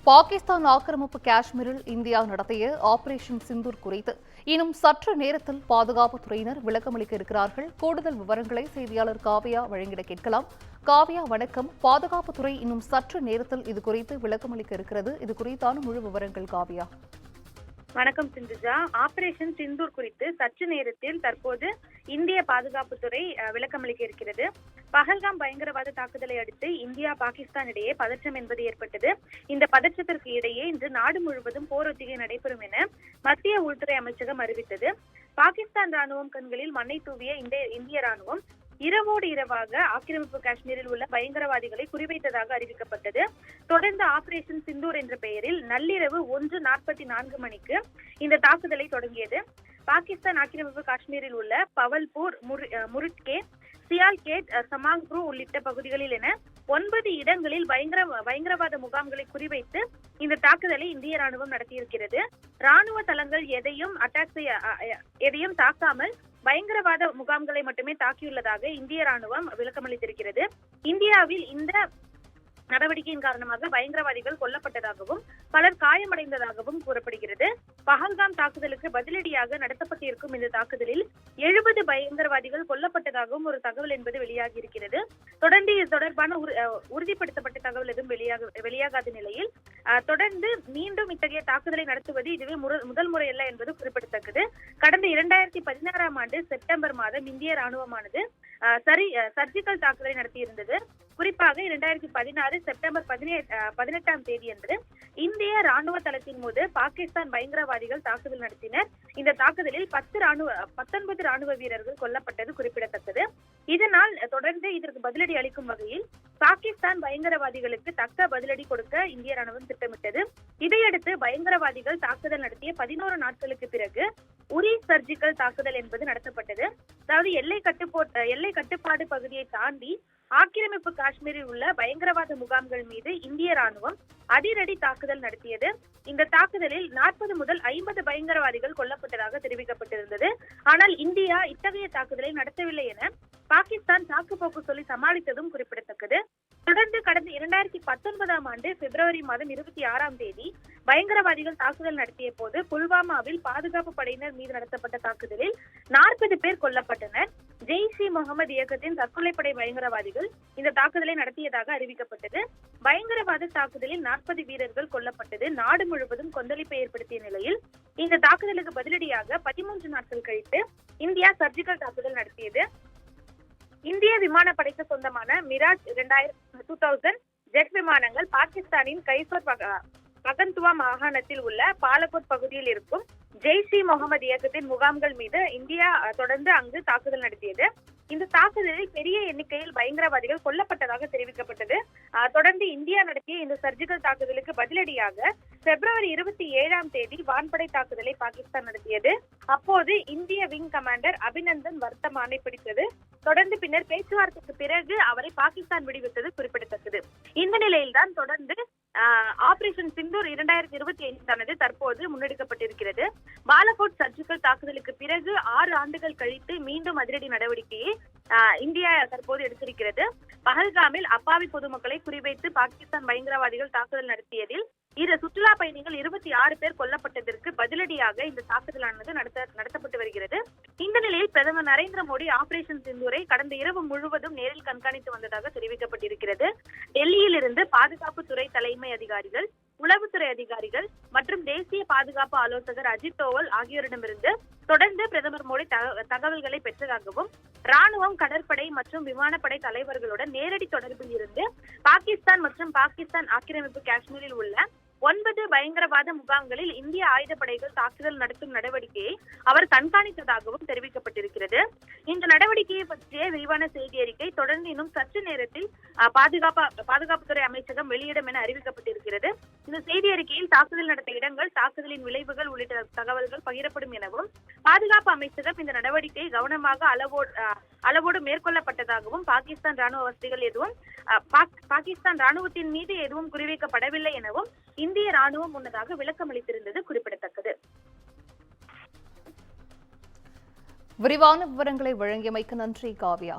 பாகிஸ்தான் ஆக்கிரமிப்பு காஷ்மீரில் இந்தியா நடத்திய ஆபரேஷன் சிந்தூர் குறித்து இன்னும் சற்று நேரத்தில் பாதுகாப்புத்துறையினர் விளக்கமளிக்க இருக்கிறார்கள். கூடுதல் விவரங்களை செய்தியாளர் காவ்யா வழங்கிட கேட்கலாம். காவ்யா, வணக்கம். பாதுகாப்புத்துறை இன்னும் சற்று நேரத்தில் இது குறித்து விளக்கமளிக்க இருக்கிறது. இது குறித்தான முழு விவரங்கள் காவ்யா. வணக்கம் சிந்துஜா. ஆபரேஷன் சிந்தூர் குறித்து சற்று நேரத்தில் தற்போது இந்திய பாதுகாப்புத்துறை விளக்கமளிக்க இருக்கிறது. பஹல்காம் பயங்கரவாத தாக்குதலை அடுத்து இந்தியா பாகிஸ்தான் இடையே பதற்றம் என்பது ஏற்பட்டது. இந்த பதற்றத்திற்கு இடையே இன்று நாடு முழுவதும் போர் ஒத்திகை நடைபெறும் என மத்திய உள்துறை அமைச்சகம் அறிவித்தது. பாகிஸ்தான் ராணுவம் கண்களில் மண்ணை தூவிய இந்திய ராணுவம் இரவோடு இரவாக ஆக்கிரமிப்பு காஷ்மீரில் உள்ள பயங்கரவாதிகளை குறிவைத்ததாக அறிவிக்கப்பட்டது. தொடர்ந்து ஆபரேஷன் சிந்தூர் என்ற பெயரில் நள்ளிரவு 1:44 மணிக்கு இந்த தாக்குதலை தொடங்கியது. பாகிஸ்தான் ஆக்கிரமிப்பு காஷ்மீரில் உள்ள பவல்பூர், முருட்கே, சியால்கேட், சமாங்க்ரூ உள்ளிட்ட பகுதிகளில் என 9 இடங்களில் பயங்கரவாத முகாம்களை குறிவைத்து இந்த தாக்குதலை இந்திய ராணுவம் நடத்தியிருக்கிறது. ராணுவ தளங்கள் எதையும் தாக்காமல் பயங்கரவாத முகாம்களை மட்டுமே தாக்கியுள்ளதாக இந்திய ராணுவம் விளக்கமளித்திருக்கிறது. இந்தியாவில் இந்த நடவடிக்கையின் காரணமாக பயங்கரவாதிகள் கொல்லப்பட்டதாகவும் பலர் காயமடைந்ததாகவும் கூறப்படுகிறது. பஹல்காம் தாக்குதலுக்கு பதிலடியாக நடத்தப்பட்டிருக்கும் இந்த தாக்குதலில் 70 பயங்கரவாதிகள் கொல்லப்பட்டதாகவும் ஒரு தகவல் என்பது வெளியாகி இருக்கிறது. தொடர்ந்து இது தொடர்பான உறுதிப்படுத்தப்பட்ட தகவல் எதுவும் வெளியாகாத நிலையில் தொடர்ந்து மீண்டும் இத்தகைய தாக்குதலை நடத்துவது இதுவே முதல் முறையல்ல என்பது குறிப்பிடத்தக்கது. கடந்த 2016ஆம் ஆண்டு செப்டம்பர் மாதம் இந்திய ராணுவமானது சர்ஜிக்கல் தாக்குதலை நடத்தியிருந்தது. குறிப்பாக 2016 செப்டம்பர் 18ஆம் தேதியன்று இந்திய ராணுவ தளத்தின் போது பாகிஸ்தான் பயங்கரவாதிகள் தாக்குதல் நடத்தினர். இந்த தாக்குதலில் 19 ராணுவ வீரர்கள் கொல்லப்பட்டது குறிப்பிடத்தக்கது. இதனால் தொடர்ந்து இதற்கு பதிலடி அளிக்கும் வகையில் பாகிஸ்தான் பயங்கரவாதிகளுக்கு தக்க பதிலடி கொடுக்க இந்திய ராணுவம் திட்டமிட்டது. இதையடுத்து பயங்கரவாதிகள் தாக்குதல் நடத்திய 11 நாட்களுக்கு பிறகு உரி சர்ஜிக்கல் தாக்குதல் என்பது நடத்தப்பட்டது. அதாவது எல்லை கட்டுப்பாடு பகுதியை தாண்டி ஆக்கிரமிப்பு காஷ்மீரில் உள்ள பயங்கரவாத முகாம்கள் மீது இந்திய ராணுவம் அதிரடி தாக்குதல் நடத்தியது. இந்த தாக்குதலில் 40 முதல் 50 பயங்கரவாதிகள் கொல்லப்பட்டதாக தெரிவிக்கப்பட்டிருந்தது. ஆனால் இந்தியா இத்தகைய தாக்குதலை நடத்தவில்லை என பாகிஸ்தான் சாக்குப்போக்கு சொல்லி சமாளித்ததும் குறிப்பிடத்தக்கது. தொடர்ந்து கடந்த 2019ஆம் ஆண்டு பிப்ரவரி மாதம் 26ஆம் தேதி பயங்கரவாதிகள் தாக்குதல் நடத்திய போது புல்வாமாவில் பாதுகாப்பு படையினர் மீது நடத்தப்பட்ட தாக்குதலில் 40 பேர் கொல்லப்பட்டனர். ஜெய்ஷ்-இ-முகமது இயக்கத்தின் தற்கொலைப்படை பயங்கரவாதிகள் இந்த தாக்குதலை நடத்தியதாக அறிவிக்கப்பட்டது. பயங்கரவாத தாக்குதலில் 40 வீரர்கள் கொல்லப்பட்டது நாடு முழுவதும் கொந்தளிப்பை ஏற்படுத்திய நிலையில் இந்த தாக்குதலுக்கு பதிலடியாக 13 நாட்கள் கழித்து இந்தியா சர்ஜிக்கல் தாக்குதல் நடத்தியது. இந்திய விமானப்படைக்கு சொந்தமான மிராஜ் 2000 ஜெட் விமானங்கள் பாகிஸ்தானின் கைசோர் பகன்துவா மாகாணத்தில் உள்ள பாலகோட் பகுதியில் இருக்கும் ஜெய்ஷ்-இ-முகமது இயக்கத்தின் முகாம்கள் மீது இந்தியா தொடர்ந்து அங்கு தாக்குதல் நடத்தியது. இந்த தாக்குதலில் பெரிய எண்ணிக்கையில் பயங்கரவாதிகள் கொல்லப்பட்டதாக தெரிவிக்கப்பட்டது. தொடர்ந்து இந்தியா நடத்திய இந்த சர்ஜிக்கல் தாக்குதலுக்கு பதிலடியாக பிப்ரவரி 27ஆம் தேதி வான்படை தாக்குதலை பாகிஸ்தான் நடத்தியது. அப்போது இந்திய விங் கமாண்டர் அபிநந்தன் வர்த்தமானை பிடித்தது. தொடர்ந்து பின்னர் பேச்சுவார்த்தைக்கு பிறகு அவரை பாகிஸ்தான் விடுவித்தது குறிப்பிடத்தக்கது. இந்த நிலையில்தான் தொடர்ந்து ஆபரேஷன் சிந்தூர் 2025 தற்போது முன்னெடுக்கப்பட்டிருக்கிறது. பாலகோட் சர்ஜிக்கல் தாக்குதலுக்கு பிறகு 6 ஆண்டுகள் கழித்து மீண்டும் அதிரடி நடவடிக்கையை இந்தியா தற்போது எடுத்திருக்கிறது. பஹல்காமில் அப்பாவி பொதுமக்களை குறிவைத்து பாகிஸ்தான் பயங்கரவாதிகள் தாக்குதல் நடத்தியதில் சுற்றுலா பயணிகள் 26 பேர் கொல்லப்பட்டதற்கு பதிலடியாக இந்த தாக்குதலானது நடத்தப்பட்டு வருகிறது. இந்த நிலையில் பிரதமர் நரேந்திர மோடி ஆபரேஷன் சிந்தூரை கடந்த இரவு முழுவதும் நேரில் கண்காணித்து வந்ததாக தெரிவிக்கப்பட்டிருக்கிறது. டெல்லியில் இருந்து பாதுகாப்புத்துறை தலைமை அதிகாரிகள், உளவுத்துறை அதிகாரிகள் மற்றும் தேசிய பாதுகாப்பு ஆலோசகர் அஜித் தோவல் ஆகியோரிடமிருந்து தொடர்ந்து பிரதமர் மோடி தகவல்களை பெற்றதாகவும் ராணுவம், கடற்படை மற்றும் விமானப்படை தலைவர்களுடன் நேரடி தொடர்பில் இருந்து பாகிஸ்தான் ஆக்கிரமிப்பு காஷ்மீரில் உள்ள 9 பயங்கரவாத முகாம்களில் இந்திய ஆயுதப்படைகள் தாக்குதல் நடத்தும் நடவடிக்கையை அவர் கண்காணித்ததாகவும் தெரிவிக்கப்பட்டிருக்கிறது. இந்த நடவடிக்கையை பற்றிய விரிவான செய்தி அறிக்கை தொடர்ந்து இன்னும் சற்று நேரத்தில் பாதுகாப்புத்துறை அமைச்சகம் வெளியிடும் என அறிவிக்கப்பட்டிருக்கிறது. இந்த செய்தி அறிக்கையில் தாக்குதல் நடத்த இடங்கள், தாக்குதலின் விளைவுகள் உள்ளிட்ட தகவல்கள் பகிரப்படும் எனவும் பாதுகாப்பு அமைச்சகம் இந்த நடவடிக்கை கவனமாக அளவோடு மேற்கொள்ளப்பட்டதாகவும் பாகிஸ்தான் ராணுவ வசதிகள் எதுவும் பாகிஸ்தான் ராணுவத்தின் மீது எதுவும் குறிவைக்கப்படவில்லை எனவும் இந்திய ராணுவம் முன்னதாக விளக்கமளித்திருந்தது குறிப்பிடத்தக்கது. விரிவான விவரங்களை வழங்கியமைக்கு நன்றி காவ்யா.